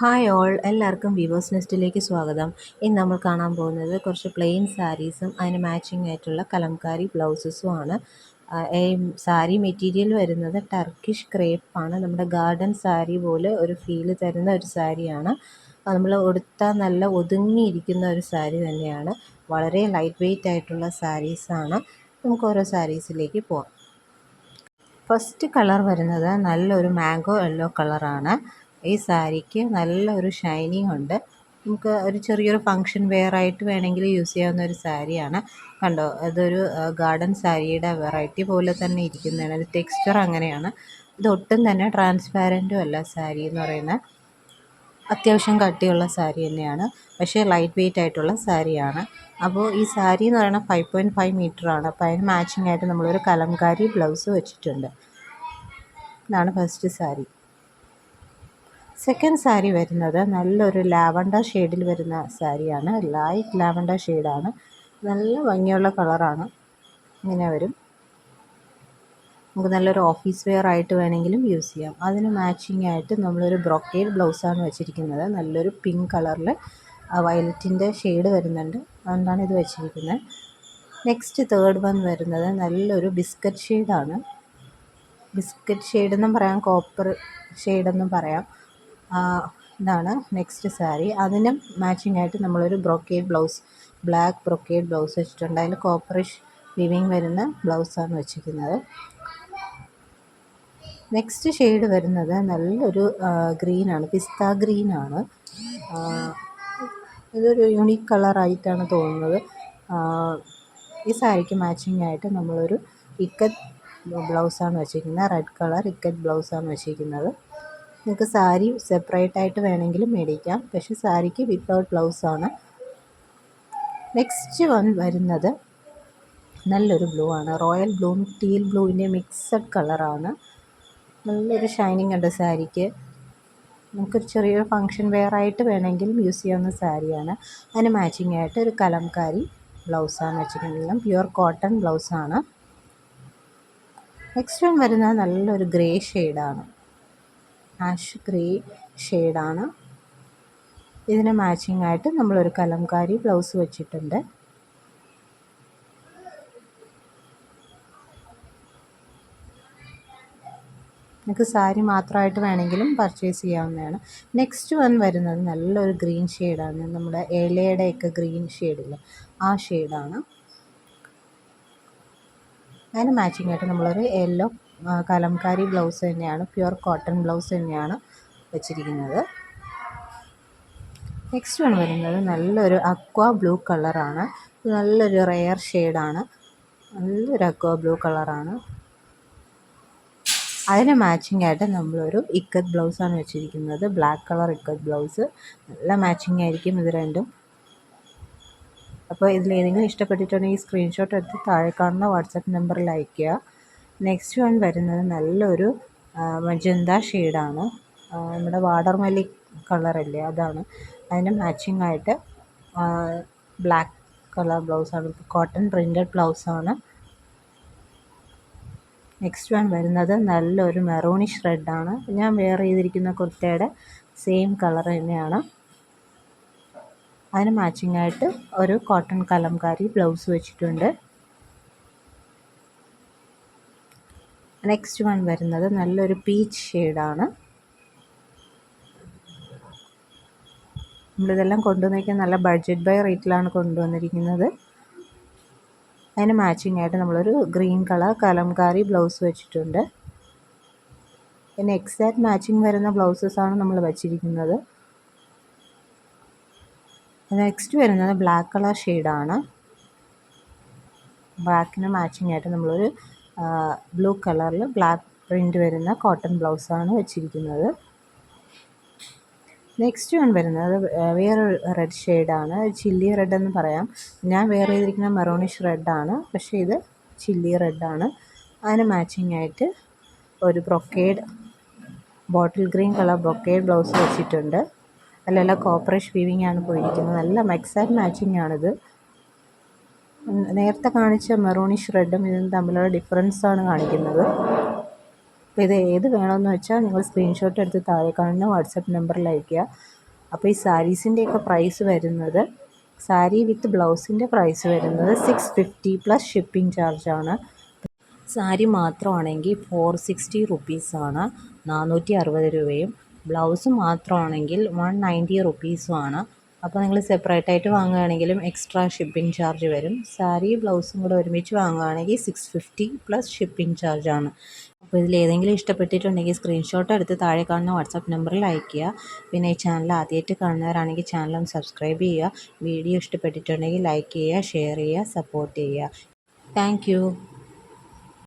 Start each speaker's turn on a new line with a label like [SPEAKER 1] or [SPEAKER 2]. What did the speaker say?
[SPEAKER 1] Hi all, എല്ലാവർക്കും viewers നെസ്റ്റിലേക്ക് സ്വാഗതം. ഇന്ന് നമ്മൾ കാണാൻ പോകുന്നത് കുറച്ച് പ്ലെയിൻ സാരീസും അതിന് മാച്ചിങ് ആയിട്ടുള്ള കലംകാരി ബ്ലൗസസും ആണ്. ഈ സാരി മെറ്റീരിയൽ വരുന്നത് ടർക്കിഷ് ക്രേപ്പാണ്. നമ്മുടെ ഗാർഡൻ സാരി പോലെ ഒരു ഫീല് തരുന്ന ഒരു സാരിയാണ്. നമ്മൾ ഉടുത്താൽ നല്ല ഒതുങ്ങിയിരിക്കുന്ന ഒരു സാരി തന്നെയാണ്. വളരെ ലൈറ്റ് വെയ്റ്റ് ആയിട്ടുള്ള സാരീസാണ്. നമുക്ക് ഓരോ സാരീസിലേക്ക് പോകാം. ഫസ്റ്റ് കളർ വരുന്നത് നല്ലൊരു മാംഗോ യെല്ലോ കളറാണ്. ഈ സാരിക്ക് നല്ലൊരു ഷൈനിങ് ഉണ്ട്. നമുക്ക് ഒരു ചെറിയൊരു ഫങ്ഷൻ വെയർ ആയിട്ട് വേണമെങ്കിൽ യൂസ് ചെയ്യാവുന്ന ഒരു സാരിയാണ്. കണ്ടോ, അതൊരു ഗാർഡൻ സാരിയുടെ വെറൈറ്റി പോലെ തന്നെ ഇരിക്കുന്നതാണ്. അത് ടെക്സ്ചർ അങ്ങനെയാണ്. ഇതൊട്ടും തന്നെ ട്രാൻസ്പാരൻറ്റും അല്ല. സാരി എന്ന് പറയുന്നത് അത്യാവശ്യം കട്ടിയുള്ള സാരി തന്നെയാണ്, പക്ഷേ ലൈറ്റ് വെയ്റ്റ് ആയിട്ടുള്ള സാരിയാണ്. അപ്പോൾ ഈ സാരി എന്ന് പറയുന്നത് 5.5 മീറ്ററാണ്. അപ്പോൾ അതിന് മാച്ചിങ് ആയിട്ട് നമ്മളൊരു കലംകാരി ബ്ലൗസ് വെച്ചിട്ടുണ്ട്. ഇതാണ് ഫസ്റ്റ് സാരി. സെക്കൻഡ് സാരി വരുന്നത് നല്ലൊരു ലാവണ്ടർ ഷെയ്ഡിൽ വരുന്ന സാരിയാണ്. ലൈറ്റ് ലാവണ്ടർ ഷെയ്ഡാണ്. നല്ല ഭംഗിയുള്ള കളറാണ്. ഇങ്ങനെ വരും. നമുക്ക് നല്ലൊരു ഓഫീസ് വെയർ ആയിട്ട് വേണമെങ്കിലും യൂസ് ചെയ്യാം. അതിന് മാച്ചിങ് ആയിട്ട് നമ്മളൊരു ബ്രൊക്കേഡ് ബ്ലൗസാണ് വെച്ചിരിക്കുന്നത്. നല്ലൊരു പിങ്ക് കളറിൽ വയലറ്റിൻ്റെ ഷെയ്ഡ് വരുന്നുണ്ട്. അതുകൊണ്ടാണ് ഇത് വെച്ചിരിക്കുന്നത്. നെക്സ്റ്റ് തേർഡ് വൺ വരുന്നത് നല്ലൊരു ബിസ്ക്കറ്റ് ഷെയ്ഡാണ്. ബിസ്ക്കറ്റ് ഷെയ്ഡെന്നും പറയാം, കോപ്പർ ഷെയ്ഡെന്നും പറയാം. ഇതാണ് നെക്സ്റ്റ് സാരി. അതിനും മാച്ചിങ് ആയിട്ട് നമ്മളൊരു brocade blouse, black brocade blouse വെച്ചിട്ടുണ്ട്. അതിൽ കോപ്പറിഷ് വിവിങ് വരുന്ന ബ്ലൗസാണ് വെച്ചിരിക്കുന്നത്. നെക്സ്റ്റ് ഷെയ്ഡ് വരുന്നത് നല്ലൊരു ഗ്രീനാണ്, പിസ്ത ഗ്രീനാണ്. ഇതൊരു യുണീക്ക് കളറായിട്ടാണ് തോന്നുന്നത്. ഈ സാരിക്ക് മാച്ചിങ് ആയിട്ട് നമ്മളൊരു ഇക്കത്ത് ബ്ലൗസാണ് വെച്ചിരിക്കുന്നത്. റെഡ് കളർ ഇക്കത്ത് ബ്ലൗസാണ് വെച്ചിരിക്കുന്നത്. നിങ്ങൾക്ക് സാരി സെപ്പറേറ്റ് ആയിട്ട് വേണമെങ്കിലും മേടിക്കാം, പക്ഷേ സാരിക്ക് വിത്തൗട്ട് ബ്ലൗസാണ്. നെക്സ്റ്റ് വൺ വരുന്നത് നല്ലൊരു ബ്ലൂ ആണ്. റോയൽ ബ്ലൂ ടീൽ ബ്ലൂവിൻ്റെ മിക്സഡ് കളറാണ്. നല്ലൊരു ഷൈനിങ് ഉണ്ട് സാരിക്ക്. നമുക്കൊരു ചെറിയൊരു ഫങ്ഷൻ വെയർ ആയിട്ട് വേണമെങ്കിലും യൂസ് ചെയ്യാവുന്ന സാരിയാണ്. അതിന് മാച്ചിങ് ആയിട്ട് ഒരു കലംകാരി ബ്ലൗസാണ് വെച്ചിട്ടുണ്ടെങ്കിലും പ്യുവർ കോട്ടൺ ബ്ലൗസാണ്. നെക്സ്റ്റ് വൺ വരുന്നത് നല്ലൊരു ഗ്രേ ഷെയ്ഡാണ്. ആഷ് ഗ്രേ ഷെയ്ഡാണ്. ഇതിന് മാച്ചിങ് ആയിട്ട് നമ്മളൊരു കലംകാരി ബ്ലൗസ് വെച്ചിട്ടുണ്ട്. നിങ്ങൾക്ക് സാരി മാത്രമായിട്ട് വേണമെങ്കിലും പർച്ചേസ് ചെയ്യാവുന്നതാണ്. നെക്സ്റ്റ് വൺ വരുന്നത് നല്ലൊരു ഗ്രീൻ ഷെയ്ഡാണ്. നമ്മുടെ ഇലയുടെയൊക്കെ ഗ്രീൻ ഷെയ്ഡില്ലേ, ആ ഷെയ്ഡാണ്. അതിന് മാച്ചിങ് ആയിട്ട് നമ്മളൊരു യെല്ലോ കലംകാരി ബ്ലൗസ് തന്നെയാണ്, പ്യുവർ കോട്ടൺ ബ്ലൗസ് തന്നെയാണ് വെച്ചിരിക്കുന്നത്. നെക്സ്റ്റ് വൺ വരുന്നത് നല്ലൊരു അക്വാ ബ്ലൂ കളറാണ്. നല്ലൊരു റെയർ ഷെയ്ഡാണ്. നല്ലൊരു അക്വാ ബ്ലൂ കളറാണ്. അതിന് മാച്ചിങ് ആയിട്ട് നമ്മളൊരു ഇക്കത്ത് ബ്ലൗസാണ് വെച്ചിരിക്കുന്നത്. Black colour ikat blouse. നല്ല മാച്ചിങ് ആയിരിക്കും ഇത് രണ്ടും. അപ്പോൾ ഇതിലേതെങ്കിലും ഇഷ്ടപ്പെട്ടിട്ടുണ്ടെങ്കിൽ സ്ക്രീൻഷോട്ട് എടുത്ത് താഴെ കാണുന്ന വാട്സപ്പ് നമ്പറിൽ അയയ്ക്കുക. നെക്സ്റ്റ് വൺ വരുന്നത് നല്ലൊരു മജന്ത ഷെയ്ഡാണ്. നമ്മുടെ വാട്ടർമെലി കളറല്ലേ, അതാണ്. അതിന് മാച്ചിങ് ആയിട്ട് ബ്ലാക്ക് കളർ ബ്ലൗസാണ്. കോട്ടൺ പ്രിൻറ്റഡ് ബ്ലൗസാണ്. നെക്സ്റ്റ് വൺ വരുന്നത് നല്ലൊരു മെറൂണിഷ് റെഡാണ്. ഞാൻ വെയർ ചെയ്തിരിക്കുന്ന കുർത്തയുടെ സെയിം കളർ തന്നെയാണ്. അതിന് മാച്ചിങ് ആയിട്ട് ഒരു കോട്ടൺ കലംകാരി ബ്ലൗസ് വെച്ചിട്ടുണ്ട്. നെക്സ്റ്റ് വൺ വരുന്നത് നല്ലൊരു പീച്ച് ഷെയ്ഡാണ്. നമ്മളിതെല്ലാം കൊണ്ടുവന്നിരിക്കുന്നത് നല്ല ബഡ്ജറ്റ് ബൈ റേറ്റിലാണ് കൊണ്ടുവന്നിരിക്കുന്നത്. അതിന് മാച്ചിങ് ആയിട്ട് നമ്മളൊരു ഗ്രീൻ കളർ കലംകാരി ബ്ലൗസ് വെച്ചിട്ടുണ്ട്. പിന്നെ എക്സാക്റ്റ് മാച്ചിങ് വരുന്ന ബ്ലൗസസാണ് നമ്മൾ വെച്ചിരിക്കുന്നത്. നെക്സ്റ്റ് വരുന്നത് ബ്ലാക്ക് കളർ ഷെയ്ഡാണ്. ബ്ലാക്കിന് മാച്ചിങ് ആയിട്ട് നമ്മളൊരു ബ്ലൂ കളറിൽ ബ്ലാക്ക് പ്രിൻ്റ് വരുന്ന കോട്ടൺ ബ്ലൗസാണ് വെച്ചിരിക്കുന്നത്. നെക്സ്റ്റ് വൺ വരുന്നത് വേറൊരു റെഡ് ഷെയ്ഡാണ്. ചില്ലി റെഡ് എന്ന് പറയാം. ഞാൻ വെയർ ചെയ്തിരിക്കുന്ന മെറൂണിഷ് റെഡാണ്, പക്ഷേ ഇത് ചില്ലി റെഡാണ്. അതിന് മാച്ചിങ് ആയിട്ട് ഒരു brocade bottle green colour brocade blouse വെച്ചിട്ടുണ്ട്. അതിലെല്ലാം കോപ്പറിഷ് വീവിങ് ആണ് പോയിരിക്കുന്നത്. നല്ല എക്സാക്റ്റ് മാച്ചിങ് ആണിത്. നേരത്തെ കാണിച്ച മെറൂണിഷ് റെഡും ഇതും തമ്മിലുള്ള ഡിഫറൻസാണ് കാണിക്കുന്നത്. അപ്പോൾ ഇത് ഏത് വേണമെന്ന് വെച്ചാൽ നിങ്ങൾ സ്ക്രീൻഷോട്ട് എടുത്ത് താഴെ കാണുന്ന വാട്സപ്പ് നമ്പറിൽ അയയ്ക്കുക. അപ്പോൾ ഈ സാരീസിൻ്റെയൊക്കെ പ്രൈസ് വരുന്നത്, സാരി വിത്ത് ബ്ലൗസിൻ്റെ പ്രൈസ് വരുന്നത് 650 പ്ലസ് ഷിപ്പിംഗ് ചാർജാണ്. സാരി മാത്രമാണെങ്കിൽ 460 റുപ്പീസാണ്, 460 രൂപയും. ബ്ലൗസ് മാത്രമാണെങ്കിൽ 190 റുപ്പീസുമാണ്. അപ്പോൾ നിങ്ങൾ സെപ്പറേറ്റ് ആയിട്ട് വാങ്ങുകയാണെങ്കിലും എക്സ്ട്രാ ഷിപ്പിംഗ് ചാർജ് വരും. സാരി ബ്ലൗസും കൂടെ ഒരുമിച്ച് വാങ്ങുകയാണെങ്കിൽ 650 പ്ലസ് ഷിപ്പിംഗ് ചാർജാണ്. അപ്പോൾ ഇതിലേതെങ്കിലും ഇഷ്ടപ്പെട്ടിട്ടുണ്ടെങ്കിൽ സ്ക്രീൻഷോട്ട് എടുത്ത് താഴെ കാണുന്ന വാട്സാപ്പ് നമ്പറിൽ അയയ്ക്കുക. പിന്നെ ഈ ചാനൽ ആദ്യമായിട്ട് കാണുന്നവരാണെങ്കിൽ ചാനൽ ഒന്ന് സബ്സ്ക്രൈബ് ചെയ്യുക. വീഡിയോ ഇഷ്ടപ്പെട്ടിട്ടുണ്ടെങ്കിൽ ലൈക്ക് ചെയ്യുക, ഷെയർ ചെയ്യുക, സപ്പോർട്ട് ചെയ്യുക. താങ്ക്